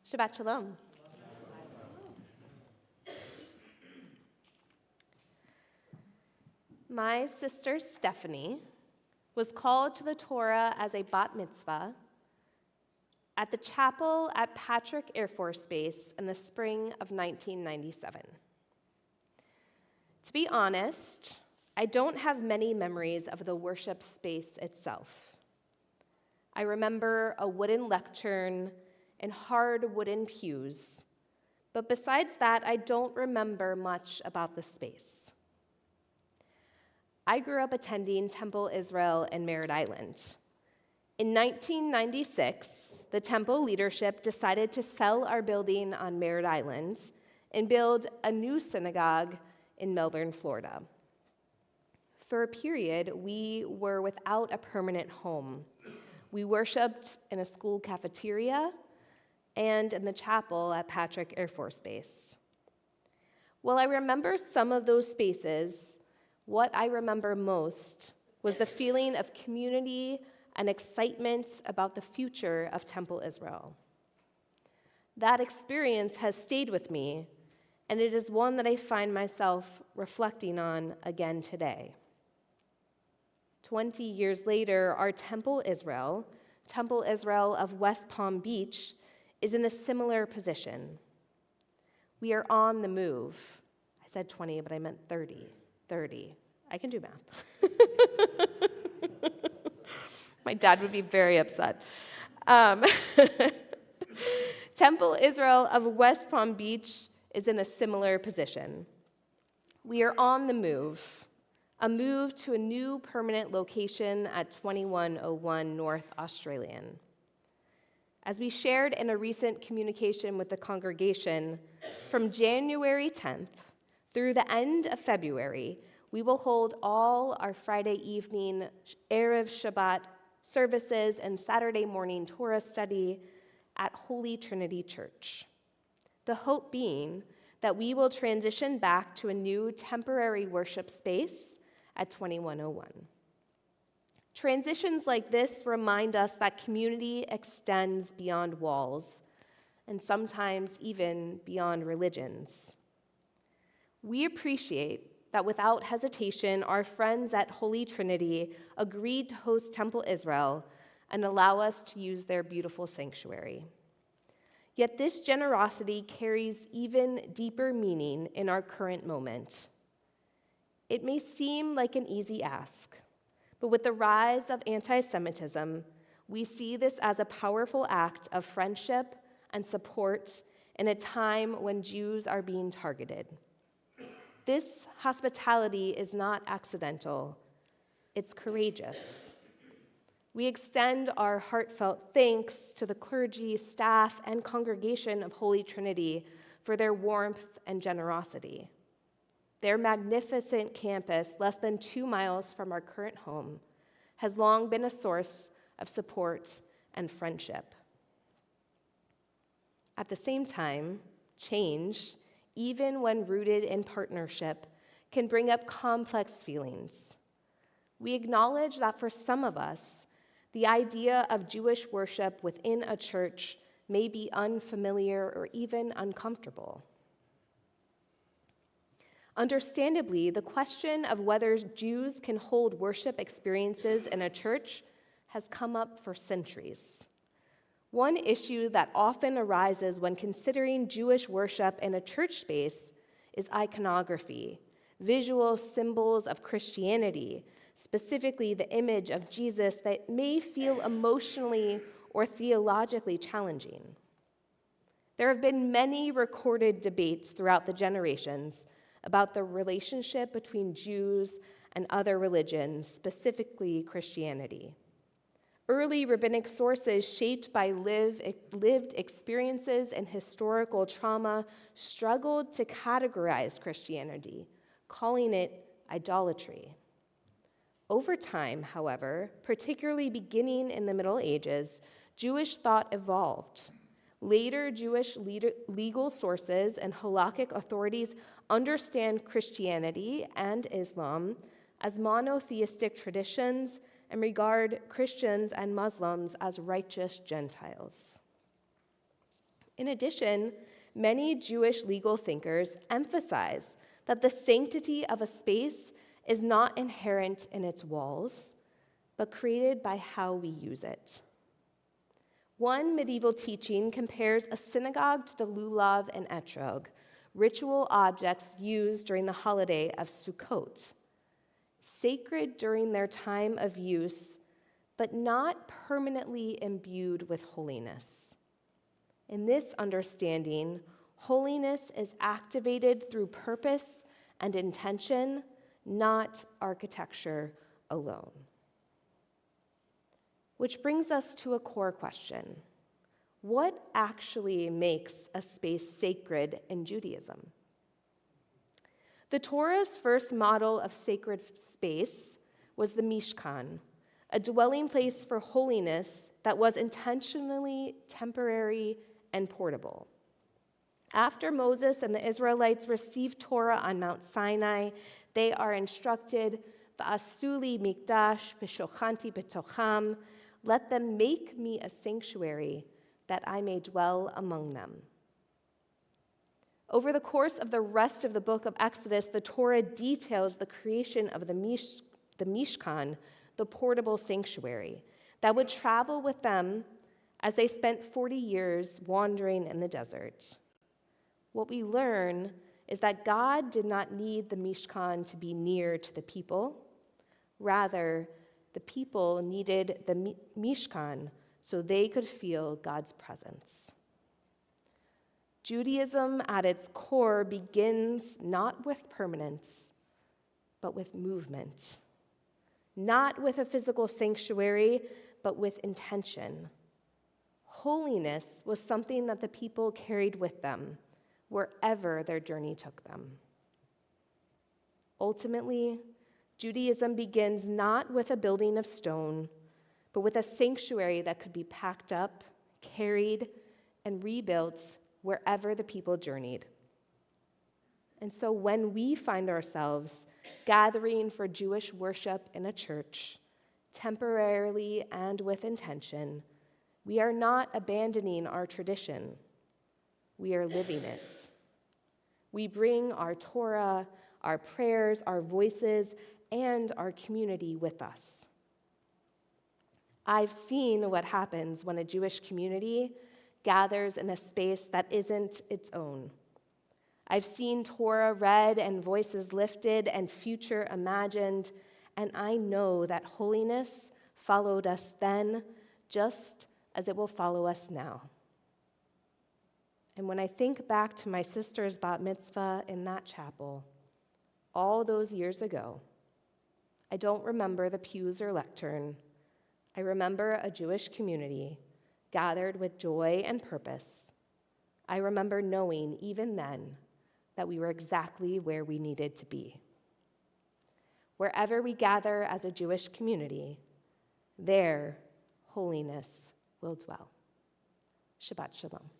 Shabbat Shalom. My sister Stephanie was called to the Torah as a bat mitzvah at the chapel at Patrick Air Force Base in the spring of 1997. To be honest, I don't have many memories of the worship space itself. I remember a wooden lectern and hard wooden pews, but besides that, I don't remember much about the space. I grew up attending Temple Israel in Merritt Island. In 1996, the temple leadership decided to sell our building on Merritt Island and build a new synagogue in Melbourne, Florida. For a period, we were without a permanent home. We worshiped in a school cafeteria and in the chapel at Patrick Air Force Base. While I remember some of those spaces, what I remember most was the feeling of community and excitement about the future of Temple Israel. That experience has stayed with me, and it is one that I find myself reflecting on again today. 20 years later, our Temple Israel of West Palm Beach, is in a similar position. We are on the move. I said 20, but I meant 30. 30. I can do math. My dad would be very upset. Temple Israel of West Palm Beach is in a similar position. We are on the move, a move to a new permanent location at 2101 North Australian. As we shared in a recent communication with the congregation, from January 10th through the end of February, we will hold all our Friday evening Erev Shabbat services and Saturday morning Torah study at Holy Trinity Church. The hope being that we will transition back to a new temporary worship space at 2101. Transitions like this remind us that community extends beyond walls, and sometimes even beyond religions. We appreciate that without hesitation, our friends at Holy Trinity agreed to host Temple Israel and allow us to use their beautiful sanctuary. Yet this generosity carries even deeper meaning in our current moment. It may seem like an easy ask, but with the rise of anti-Semitism, we see this as a powerful act of friendship and support in a time when Jews are being targeted. This hospitality is not accidental, it's courageous. We extend our heartfelt thanks to the clergy, staff, and congregation of Holy Trinity for their warmth and generosity. Their magnificent campus, less than 2 miles from our current home, has long been a source of support and friendship. At the same time, change, even when rooted in partnership, can bring up complex feelings. We acknowledge that for some of us, the idea of Jewish worship within a church may be unfamiliar or even uncomfortable. Understandably, the question of whether Jews can hold worship experiences in a church has come up for centuries. One issue that often arises when considering Jewish worship in a church space is iconography, visual symbols of Christianity, specifically the image of Jesus that may feel emotionally or theologically challenging. There have been many recorded debates throughout the generations about the relationship between Jews and other religions, specifically Christianity. Early rabbinic sources shaped by lived experiences and historical trauma struggled to categorize Christianity, calling it idolatry. Over time, however, particularly beginning in the Middle Ages, Jewish thought evolved. Later Jewish legal sources and halakhic authorities understand Christianity and Islam as monotheistic traditions and regard Christians and Muslims as righteous Gentiles. In addition, many Jewish legal thinkers emphasize that the sanctity of a space is not inherent in its walls, but created by how we use it. One medieval teaching compares a synagogue to the lulav and etrog, ritual objects used during the holiday of Sukkot, sacred during their time of use, but not permanently imbued with holiness. In this understanding, holiness is activated through purpose and intention, not architecture alone. Which brings us to a core question. What actually makes a space sacred in Judaism? The Torah's first model of sacred space was the Mishkan, a dwelling place for holiness that was intentionally temporary and portable. After Moses and the Israelites received Torah on Mount Sinai, they are instructed, "V'asuli mikdash v'shochanti b'tocham," let them make me a sanctuary that I may dwell among them. Over the course of the rest of the book of Exodus, the Torah details the creation of the Mishkan, the portable sanctuary, that would travel with them as they spent 40 years wandering in the desert. What we learn is that God did not need the Mishkan to be near to the people. Rather, the people needed the Mishkan so they could feel God's presence. Judaism at its core begins not with permanence, but with movement. Not with a physical sanctuary, but with intention. Holiness was something that the people carried with them wherever their journey took them. Ultimately, Judaism begins not with a building of stone, but with a sanctuary that could be packed up, carried, and rebuilt wherever the people journeyed. And so when we find ourselves gathering for Jewish worship in a church, temporarily and with intention, we are not abandoning our tradition. We are living it. We bring our Torah, our prayers, our voices, and our community with us. I've seen what happens when a Jewish community gathers in a space that isn't its own. I've seen Torah read and voices lifted and future imagined, and I know that holiness followed us then just as it will follow us now. And when I think back to my sister's bat mitzvah in that chapel, all those years ago, I don't remember the pews or lectern. I remember a Jewish community gathered with joy and purpose. I remember knowing even then that we were exactly where we needed to be. Wherever we gather as a Jewish community, there holiness will dwell. Shabbat shalom.